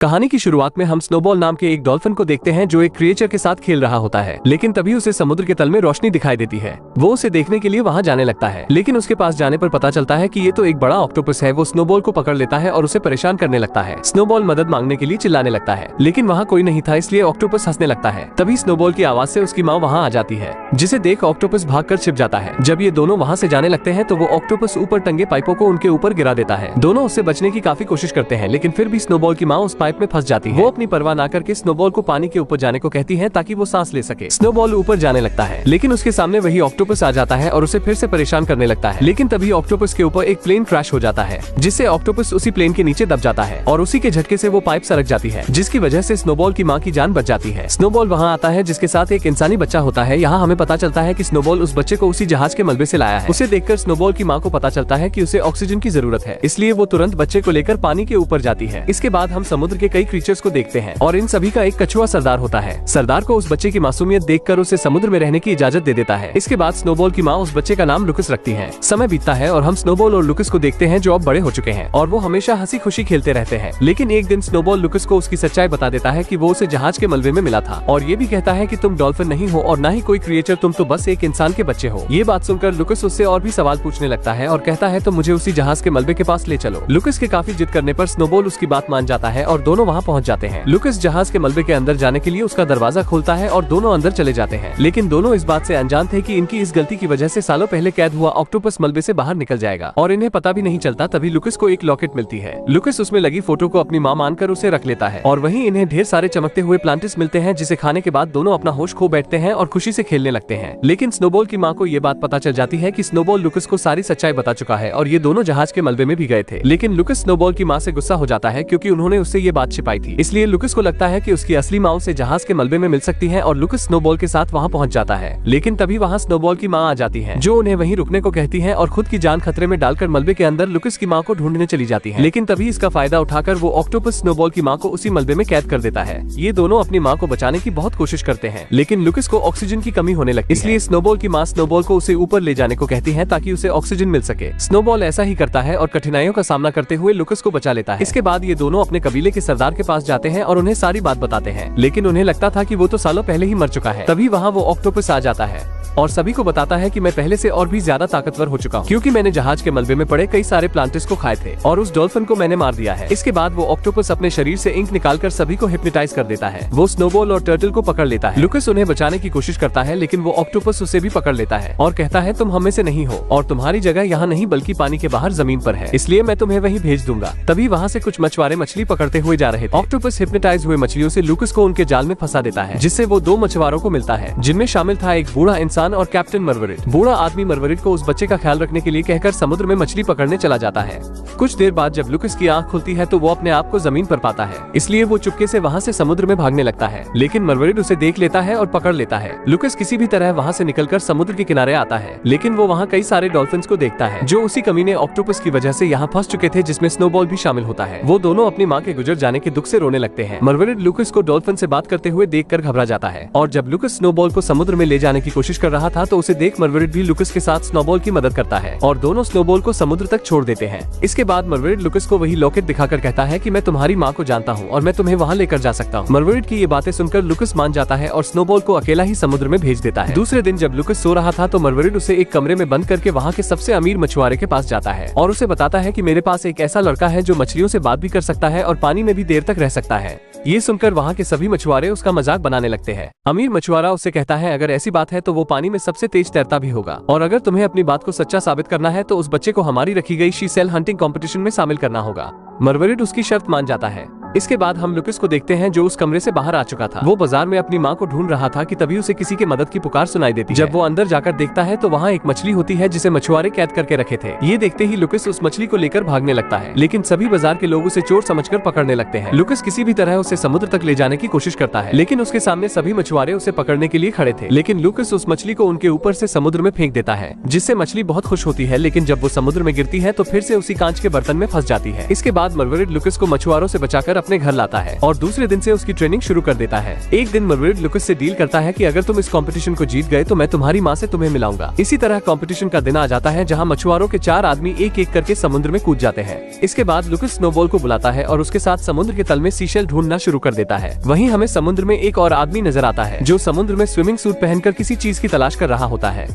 कहानी की शुरुआत में हम स्नोबॉल नाम के एक डॉल्फिन को देखते हैं जो एक क्रिएचर के साथ खेल रहा होता है, लेकिन तभी उसे समुद्र के तल में रोशनी दिखाई देती है। वो उसे देखने के लिए वहां जाने लगता है, लेकिन उसके पास जाने पर पता चलता है कि ये तो एक बड़ा ऑक्टोपस है। वो स्नोबॉल को पकड़ लेता है और उसे परेशान करने लगता है। स्नोबॉल मदद मांगने के लिए चिल्लाने लगता है, लेकिन वहाँ कोई नहीं था, इसलिए ऑक्टोपस हंसने लगता है। तभी स्नोबॉल की आवाज से उसकी माँ वहाँ आ जाती है, जिसे देख ऑक्टोपस भागकर छिप जाता है। जब ये दोनों वहाँ से जाने लगते हैं तो वो ऑक्टोपस ऊपर टंगे पाइपों को उनके ऊपर गिरा देता है। दोनों उससे बचने की काफी कोशिश करते हैं, लेकिन फिर भी स्नोबॉल की माँ उस पाइप में फंस जाती है। वो अपनी परवाह ना करके स्नोबॉल को पानी के ऊपर जाने को कहती है ताकि वो सांस ले सके। स्नोबॉल ऊपर जाने लगता है, लेकिन उसके सामने वही ऑक्टोपस आ जाता है और उसे फिर से परेशान करने लगता है। लेकिन तभी ऑक्टोपस के ऊपर एक प्लेन क्रैश हो जाता है, जिससे ऑक्टोपस उसी प्लेन के नीचे दब जाता है और उसी के झटके से वो पाइप सरक जाती है, जिसकी वजह से स्नोबॉल की माँ की जान बच जाती है। स्नोबॉल वहाँ आता है, जिसके साथ एक इंसानी बच्चा होता है। यहाँ हमें पता चलता है कि स्नोबॉल उस बच्चे को उसी जहाज के मलबे से लाया है। उसे देखकर स्नोबॉल की माँ को पता चलता है कि उसे ऑक्सीजन की जरूरत है, इसलिए वो तुरंत बच्चे को लेकर पानी के ऊपर जाती है। इसके बाद हम समुद्र के कई क्रीचर्स को देखते हैं और इन सभी का एक कछुआ सरदार होता है। सरदार को उस बच्चे की मासूमियत देखकर उसे समुद्र में रहने की इजाजत दे देता है। इसके बाद स्नोबॉल की माँ उस बच्चे का नाम लुकस रखती है। समय बीतता है और हम स्नोबॉल और लुकस को देखते हैं जो अब बड़े हो चुके हैं और वो हमेशा हंसी खुशी खेलते रहते हैं। लेकिन एक दिन स्नोबॉल लुकस को उसकी सच्चाई बता देता है कि वो उसे जहाज के मलबे में मिला था और ये भी कहता है कि तुम डॉल्फिन नहीं हो और न ही कोई क्रिएचर, तुम तो बस एक इंसान के बच्चे हो। ये बात सुनकर लुकस उससे और भी सवाल पूछने लगता है और कहता है तो मुझे उसी जहाज के मलबे के पास ले चलो। लुकस के काफी जिद करने पर स्नोबॉल उसकी बात मान जाता है और दोनों वहाँ पहुँच जाते हैं। लुकस जहाज के मलबे के अंदर जाने के लिए उसका दरवाजा खोलता है और दोनों अंदर चले जाते हैं, लेकिन दोनों इस बात से अनजान थे कि इनकी इस गलती की वजह से सालों पहले कैद हुआ ऑक्टोपस मलबे से बाहर निकल जाएगा और इन्हें पता भी नहीं चलता। तभी लुकस को एक लॉकेट मिलती है। लुकस उसमें लगी फोटो को अपनी माँ मानकर उसे रख लेता है और वहीं इन्हें ढेर सारे चमकते हुए प्लांटिस मिलते हैं, जिसे खाने के बाद दोनों अपना होश खो बैठते हैं और खुशी से खेलने लगते हैं। लेकिन स्नोबॉल की माँ को ये बात पता चल जाती है कि स्नोबॉल लुकस को सारी सच्चाई बता चुका है और ये दोनों जहाज के मलबे में भी गए थे। लेकिन लुकस स्नोबॉल की माँ से गुस्सा हो जाता है क्योंकि उन्होंने उससे ये बात छिपाई थी। इसलिए लुकस को लगता है कि उसकी असली माँ उसे जहाज के मलबे में मिल सकती है और लुकस स्नोबॉल के साथ वहाँ पहुँच जाता है। लेकिन तभी वहाँ स्नोबॉल की माँ आ जाती है, जो उन्हें वहीं रुकने को कहती है और खुद की जान खतरे में डालकर मलबे के अंदर लुकस की माँ को ढूंढने चली जाती है। लेकिन तभी इसका फायदा उठाकर वो ऑक्टोपस स्नोबॉल की माँ को उसी मलबे में कैद कर देता है। ये दोनों अपनी माँ को बचाने की बहुत कोशिश करते हैं, लेकिन लुकस को ऑक्सीजन की कमी होने लगती है। इसलिए स्नोबॉल की माँ स्नोबॉल को उसे ऊपर ले जाने को कहती है ताकि उसे ऑक्सीजन मिल सके। स्नोबॉल ऐसा ही करता है और कठिनाइयों का सामना करते हुए लुकस को बचा लेता है। इसके बाद ये दोनों अपने कबीले के सरदार के पास जाते हैं और उन्हें सारी बात बताते हैं, लेकिन उन्हें लगता था कि वो तो सालों पहले ही मर चुका है। तभी वहाँ वो ऑक्टोपस आ जाता है और सभी को बताता है कि मैं पहले से और भी ज्यादा ताकतवर हो चुका हूँ, क्योंकि मैंने जहाज के मलबे में पड़े कई सारे प्लांटिस को खाए थे और उस डॉल्फिन को मैंने मार दिया है। इसके बाद वो ऑक्टोपस अपने शरीर से इंक निकालकर सभी को हिप्नोटाइज कर देता है। वो स्नोबॉल और टर्टल को पकड़ लेता है। लुकस उन्हें बचाने की कोशिश करता है, लेकिन वो ऑक्टोपस उसे भी पकड़ लेता है और कहता है तुम हमें से नहीं हो और तुम्हारी जगह यहाँ नहीं बल्कि पानी के बाहर जमीन पर है, इसलिए मैं तुम्हें वहीं भेज दूंगा। तभी वहाँ से कुछ मछुआरे मछली पकड़ते हुए जा रहे थे। ऑक्टोपस हिप्नोटाइज हुए मछलियों से लुकस को उनके जाल में फंसा देता है, जिससे वो दो मछुआरों को मिलता है, जिनमें शामिल था एक बूढ़ा इंसान और कैप्टन मरवरिट। बूढ़ा आदमी मरवरिट को उस बच्चे का ख्याल रखने के लिए कहकर समुद्र में मछली पकड़ने चला जाता है। कुछ देर बाद जब लुकस की आंख खुलती है तो वो अपने आप को जमीन पर पाता है, इसलिए वो चुपके से वहाँ से समुद्र में भागने लगता है, लेकिन मरवरिट उसे देख लेता है और पकड़ लेता है। लुकस किसी भी तरह वहाँ से निकलकर समुद्र के किनारे आता है, लेकिन वो वहाँ कई सारे डॉल्फिन्स को देखता है जो उसी कमीने ऑक्टोपस की वजह से यहाँ फंस चुके थे, जिसमें स्नोबॉल भी शामिल होता है। वो दोनों अपनी माँ के गुजर जाने के दुख से रोने लगते हैं। मरवरिट लुकस को डॉल्फिन से बात करते हुए देखकर घबरा जाता है और जब लुकस स्नोबॉल को समुद्र में ले जाने की कोशिश कर रहा था तो उसे देख मरवरिट भी लुकस के साथ स्नोबॉल की मदद करता है और दोनों स्नोबॉल को समुद्र तक छोड़ देते हैं। इसके बाद मरवरिट लुकस को वही लॉकेट दिखाकर कहता है कि मैं तुम्हारी माँ को जानता हूँ और मैं तुम्हें वहाँ लेकर जा सकता हूँ। मरवरिट की ये बातें सुनकर लुकस मान जाता है और स्नोबॉल को अकेला ही समुद्र में भेज देता है। दूसरे दिन जब लुकस सो रहा था तो मरवरिट उसे एक कमरे में बंद करके वहाँ के सबसे अमीर मछुआरे के पास जाता है और उसे बताता है कि मेरे पास एक ऐसा लड़का है जो मछलियों से बात भी कर सकता है और पानी में भी देर तक रह सकता है। ये सुनकर वहाँ के सभी मछुआरे उसका मजाक बनाने लगते हैं। अमीर मछुआरा उससे कहता है अगर ऐसी बात है तो वो पानी में सबसे तेज तैरता भी होगा और अगर तुम्हें अपनी बात को सच्चा साबित करना है तो उस बच्चे को हमारी रखी गई शी सेल हंटिंग कंपटीशन में शामिल करना होगा। मरवरिट उसकी शर्त मान जाता है। इसके बाद हम लुकस को देखते हैं जो उस कमरे से बाहर आ चुका था। वो बाजार में अपनी माँ को ढूंढ रहा था कि तभी उसे किसी के मदद की पुकार सुनाई देती है। जब वो अंदर जाकर देखता है तो वहाँ एक मछली होती है जिसे मछुआरे कैद करके रखे थे। ये देखते ही लुकस उस मछली को लेकर भागने लगता है, लेकिन सभी बाजार के लोग उसे चोर समझकर पकड़ने लगते हैं। लुकस किसी भी तरह उसे समुद्र तक ले जाने की कोशिश करता है, लेकिन उसके सामने सभी मछुआरे उसे पकड़ने के लिए खड़े थे। लेकिन लुकस उस मछली को उनके ऊपर से समुद्र में फेंक देता है, जिससे मछली बहुत खुश होती है, लेकिन जब वो समुद्र में गिरती है तो फिर से उसी कांच के बर्तन में फंस जाती है। इसके बाद मरवरिट लुकस को मछुआरों से बचाकर अपने घर लाता है और दूसरे दिन से उसकी ट्रेनिंग शुरू कर देता है। एक दिन मर्रीड लुकस से डील करता है कि अगर तुम इस कंपटीशन को जीत गए तो मैं तुम्हारी माँ से तुम्हें मिलाऊंगा। इसी तरह कंपटीशन का दिन आ जाता है जहाँ मछुआरों के 4 आदमी एक एक करके समुद्र में कूद जाते हैं। इसके बाद लुकस स्नोबॉल को बुलाता है और उसके साथ समुद्र के तल में सीशेल ढूंढना शुरू कर देता है। वहीं हमें समुद्र में एक और आदमी नजर आता है जो समुद्र में स्विमिंग सूट पहनकर किसी चीज की तलाश कर रहा होता है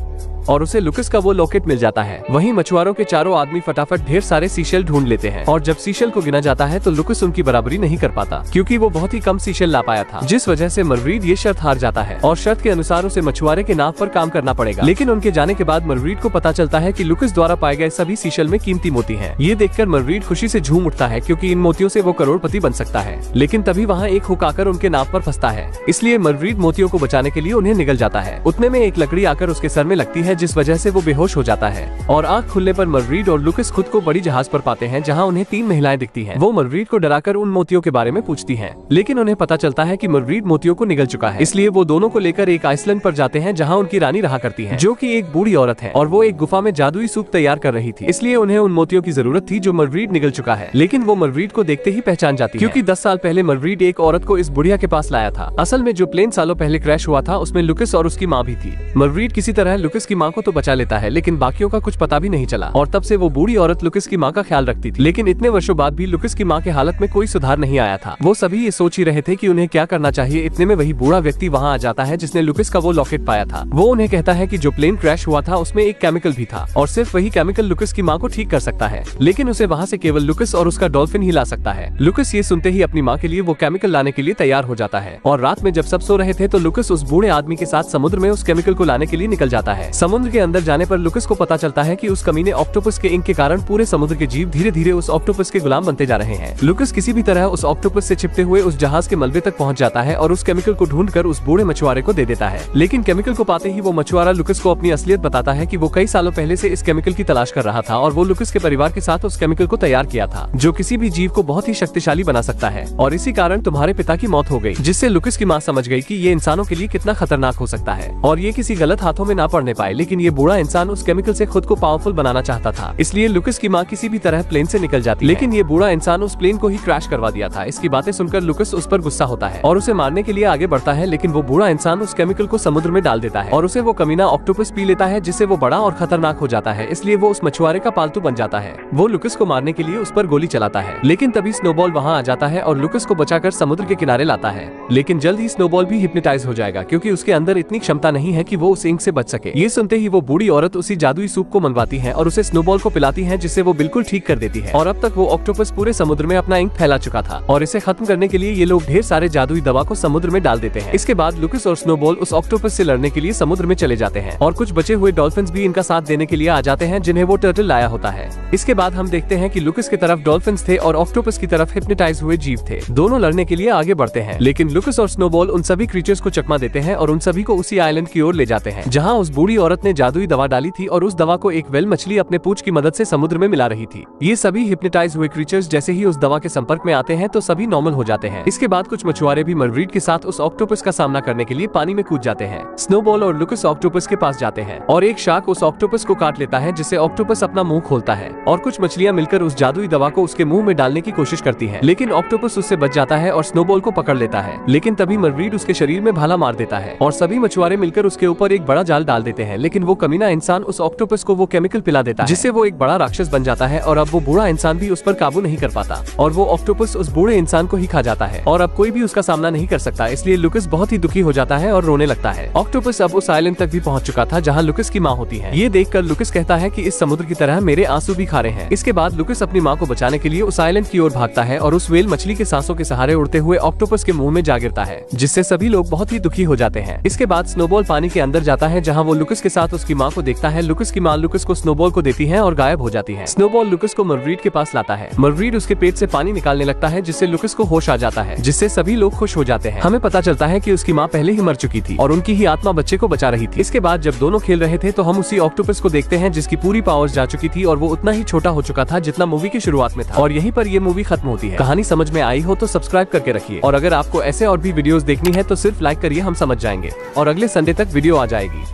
और उसे लुकस का वो लॉकेट मिल जाता है। वहीं मछुआरों के 4 आदमी फटाफट ढेर सारे सीशेल ढूंढ लेते हैं और जब सीशेल को गिना जाता है तो लुकस उनकी बराबरी नहीं कर पाता क्योंकि वो बहुत ही कम सीशेल ला पाया था, जिस वजह से मर्रीड ये शर्त हार जाता है और शर्त के अनुसार उसे मछुआरे के नाव पर काम करना पड़ेगा। लेकिन उनके जाने के बाद मर्रीड को पता चलता है कि लुकस द्वारा पाए गए सभी सीशेल में कीमती मोती हैं। ये देखकर मर्रीड खुशी से झूम उठता है क्योंकि इन मोतियों से वो करोड़पति बन सकता है। लेकिन तभी वहाँ एक हुक आकर उनके नाव पर फंसता है, इसलिए मर्रीड मोतियों को बचाने के लिए उन्हें निगल जाता है। उतने में एक लकड़ी आकर उसके सर में लगती है जिस वजह से वो बेहोश हो जाता है और आंख खुलने पर मर्रीड और लुकस खुद को बड़ी जहाज पर पाते हैं जहां उन्हें 3 महिलाएं दिखती हैं। वो मर्रीड को डराकर उन मोतियों के बारे में पूछती हैं, लेकिन उन्हें पता चलता है कि मर्रीड मोतियों को निगल चुका है। इसलिए वो दोनों को लेकर एक आइसलैंड पर जाते हैं जहां उनकी रानी रहा करती है, जो कि एक बूढ़ी औरत है और वो एक गुफा में जादुई सूप तैयार कर रही थी। इसलिए उन्हें उन मोतियों की जरूरत थी जो मर्रीड निगल चुका है। लेकिन वो मर्रीड को देखते ही पहचान जाती है क्योंकि 10 साल पहले मर्रीड एक औरत को इस बुढ़िया के पास लाया था। असल में जो प्लेन सालों पहले क्रैश हुआ था उसमें लुकस और उसकी माँ भी थी। मर्रीड किसी तरह लुकस की माँ को तो बचा लेता है लेकिन बाकियों का कुछ पता भी नहीं चला और तब से वो बूढ़ी औरत लुकस की माँ का ख्याल रखती थी। लेकिन इतने वर्षों बाद भी लुकस की माँ के हालत में कोई सुधार नहीं आया था। वो सभी ये सोच ही रहे थे कि उन्हें क्या करना चाहिए। इतने में वही बूढ़ा व्यक्ति वहाँ आ जाता है जिसने लुकस का वो लॉकेट पाया था। वो उन्हें कहता है कि जो प्लेन क्रैश हुआ था उसमें एक केमिकल भी था और सिर्फ वही केमिकल लुकस की माँ को ठीक कर सकता है, लेकिन उसे वहाँ से केवल लुकस और उसका डॉल्फिन ही ला सकता है। लुकस ये सुनते ही अपनी माँ के लिए वो केमिकल लाने के लिए तैयार हो जाता है और रात में जब सब सो रहे थे तो लुकस उस बूढ़े आदमी के साथ समुद्र में उस केमिकल को लाने के लिए निकल जाता है। समुद्र के अंदर जाने पर लुकस को पता चलता है कि उस कमीने ऑक्टोपस के इंक के कारण पूरे समुद्र के जीव धीरे धीरे उस ऑक्टोपस के गुलाम बनते जा रहे हैं। लुकस किसी भी तरह उस ऑक्टोपस से चिपटे हुए उस जहाज के मलबे तक पहुंच जाता है और उस केमिकल को ढूंढकर उस बूढ़े मछुआरे को दे देता है। लेकिन केमिकल को पाते ही वो मछुआरा लुकस को अपनी असलियत बताता है कि वो कई सालों पहले से इस केमिकल की तलाश कर रहा था और वो लुकस के परिवार के साथ उस केमिकल को तैयार किया था जो किसी भी जीव को बहुत ही शक्तिशाली बना सकता है और इसी कारण तुम्हारे पिता की मौत हो गई, जिससे लुकस की माँ समझ गई कि ये इंसानों के लिए कितना खतरनाक हो सकता है और ये किसी गलत हाथों में ना पड़ने पाए। लेकिन ये बूढ़ा इंसान उस केमिकल से खुद को पावरफुल बनाना चाहता था, इसलिए लुकस की माँ किसी भी तरह प्लेन से निकल जाती है। लेकिन ये बूढ़ा इंसान उस प्लेन को ही क्रैश करवा दिया था। इसकी बातें सुनकर लुकस उस पर गुस्सा होता है और उसे मारने के लिए आगे बढ़ता है, लेकिन वो बूढ़ा इंसान उस केमिकल को समुद्र में डाल देता है और उसे वो कमीना ऑक्टोपस पी लेता है, जिससे वो बड़ा और खतरनाक हो जाता है। इसलिए वो उस मछुआरे का पालतू बन जाता है। वो लुकस को मारने के लिए उस पर गोली चलाता है, लेकिन तभी स्नोबॉल वहाँ आ जाता है और लुकस को बचाकर समुद्र के किनारे लाता है। लेकिन जल्द ही स्नोबॉल भी हिप्नोटाइज हो जाएगा क्योंकि उसके अंदर इतनी क्षमता नहीं है कि वो उस इंक से बच सके। ये सुनते ही वो बूढ़ी औरत उसी जादुई सूप को मंगवाती है और उसे स्नोबॉल को पिलाती है, जिससे वो बिल्कुल ठीक कर देती है। और अब तक वो ऑक्टोपस पूरे समुद्र में अपना इंक फैला चुका था और इसे खत्म करने के लिए ये लोग ढेर सारे जादुई दवा को समुद्र में डाल देते हैं। इसके बाद लुकस और स्नोबॉल उस ऑक्टोपस से लड़ने के लिए समुद्र में चले जाते हैं और कुछ बचे हुए डॉल्फिन्स भी इनका साथ देने के लिए आ जाते हैं जिन्हें वो टर्टल लाया होता है। इसके बाद हम देखते हैं कि लुकस की तरफ डॉल्फिन्स थे और ऑक्टोपस की तरफ हिप्नोटाइज हुए जीव थे। दोनों लड़ने के लिए आगे बढ़ते हैं, लेकिन लुकस और स्नोबॉल उन सभी क्रीचर्स को चकमा देते हैं और उन सभी को उसी आइलैंड की ओर ले जाते हैं जहाँ उस बूढ़ी औरत ने जादुई दवा डाली थी और उस दवा को एक वेल मछली अपने पूंछ की मदद से समुद्र में मिला रही थी। ये सभी हिप्नोटाइज हुए क्रीचर्स जैसे ही उस दवा के संपर्क में आते हैं तो सभी नॉर्मल हो जाते हैं। इसके बाद कुछ मछुआरे भी मर्रीड के साथ उस ऑक्टोपस का सामना करने के लिए पानी में कूद जाते हैं। स्नोबॉल और लुकस ऑक्टोपस के पास जाते हैं और एक शार्क उस ऑक्टोपस को काट लेता है, जिससे ऑक्टोपस अपना मुंह खोलता है और कुछ मछलियां मिलकर उस जादुई दवा को उसके मुंह में डालने की कोशिश करती है, लेकिन ऑक्टोपस उससे बच जाता है और स्नोबॉल को पकड़ लेता है। लेकिन तभी मर्रीड उसके शरीर में भाला मार देता है और सभी मछुआरे मिलकर उसके ऊपर एक बड़ा जाल डाल देते हैं, लेकिन वो कमीना इंसान उस ऑक्टोपस को वो केमिकल पिला देता है, जिससे वो एक बड़ा राक्षस बन जाता है और अब वो बूढ़ा इंसान भी उस पर काबू नहीं कर पाता और वो ऑक्टोपस उस बूढ़े इंसान को ही खा जाता है और अब कोई भी उसका सामना नहीं कर सकता। इसलिए लुकस बहुत ही दुखी हो जाता है और रोने लगता है। ऑक्टोपस अब उस आइलैंड तक भी पहुंच चुका था जहां लुकस की माँ होती है। ये देखकर लुकस कहता है कि इस समुद्र की तरह मेरे आंसू भी खारे हैं। इसके बाद लुकस अपनी माँ को बचाने के लिए उस आइलैंड की ओर भागता है और उस वेल मछली के सांसों के सहारे उड़ते हुए ऑक्टोपस के मुंह में जा गिरता है, जिससे सभी लोग बहुत ही दुखी हो जाते हैं। इसके बाद स्नोबॉल पानी के अंदर जाता है जहाँ वो लुकस के साथ उसकी माँ को देखता है। लुकस की माँ लुकस को स्नोबॉल को देती है और गायब हो जाती है। स्नोबॉल लुकस को मर्रीड के पास लाता है। मर्रीड उसके पेट से पानी निकालने लगता है, जिससे लुकस को होश आ जाता है, जिससे सभी लोग खुश हो जाते हैं। हमें पता चलता है कि उसकी माँ पहले ही मर चुकी थी और उनकी ही आत्मा बच्चे को बचा रही थी। इसके बाद जब दोनों खेल रहे थे तो हम उसी ऑक्टोपस को देखते हैं जिसकी पूरी पावर्स जा चुकी थी और वो उतना ही छोटा हो चुका था जितना मूवी की शुरुआत में था। और यहीं पर ये मूवी खत्म होती है। कहानी समझ में आई हो तो सब्सक्राइब करके रखिए और अगर आपको ऐसे और भी वीडियोस देखनी है तो सिर्फ लाइक करिए, हम समझ जाएंगे और अगले संडे तक वीडियो आ जाएगी।